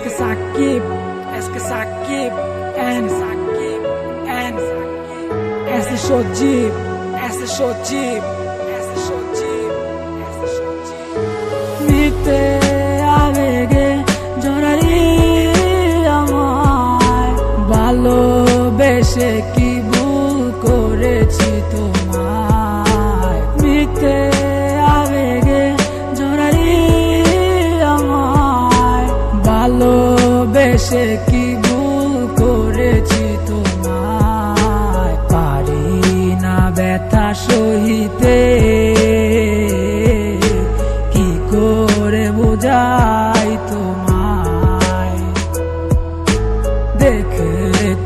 Sakib, Sakib, and Shojib, Shojib, Shojib. Mite avege jorari amay, ভালোবেসে কি ভুল করেছি তোমায়। মিতে আবেগে জড়ারি আমায়, ভালোবেসে কি ভুল করেছি তোমায়। পারি না ব্যথা সহিতে, কি করে বোঝাই তোমায়। দেখে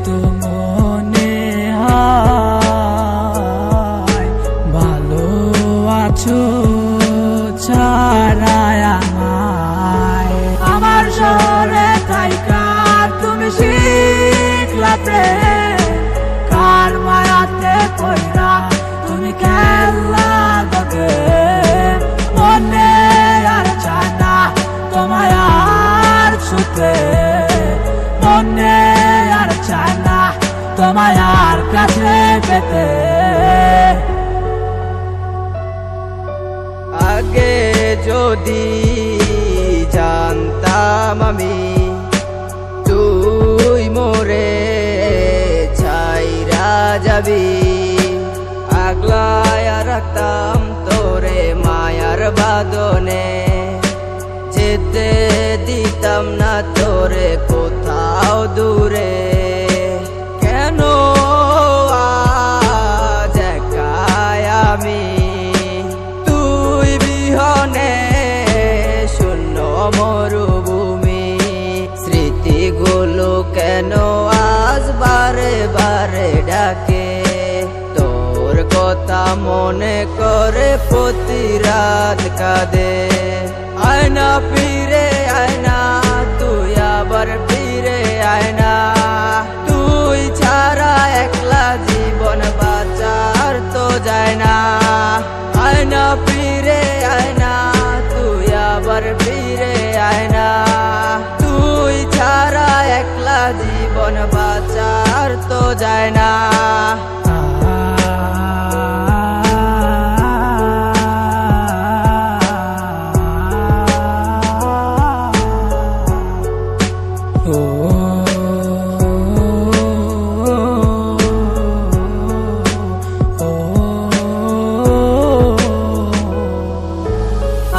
তো মনে হয় ভালো আছো ছাড়াই আমায়। আমার শহরে থাইকা তুমি শিখলা প্রেম, কার মায়াতে পয়রা তুমি খেলা দোকে। মনে আর চায় না তোমায় আর ছুতে, মনে আর চায় না তোমায় আর কাছে পেতে। আগে যদি জানতাম আমি তুই মোরে ছাইরা যাবি, আগলায়া রাখতাম তোরে মায়ার বাঁধনে। যেতে দিতাম না তোরে কোথাও দূরে। কেন আজ একাই আমি, তুই বিহনে শূন্য মরুভূমি। স্মৃতিগুলো কেন আজ বারে বারে ডাকে, তোর কথা মনে করে প্রতি রাত কাঁদে। আয়না ফিরে আয়না, তুই আবার ফিরে আয়না। তুই ছাড়া একলা জীবন বাঁচার তো যায় না। আয়না ফিরে আয়না, তুই আবার ফিরে আয়না। তুই ছাড়া একলা জীবন বাঁচার তো যায় না।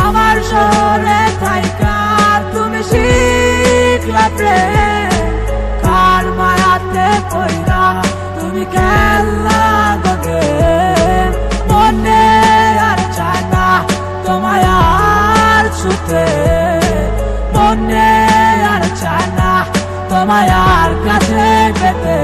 আমার শহরে থাইকা তুমি শিখলা প্রেম, কার মায়াতে পয়রা তুমি খেলা দোকে। মনে আর চায় না তোমায় আর ছুতে, মনে আর চায় না তোমায় আর কাছে পেতে।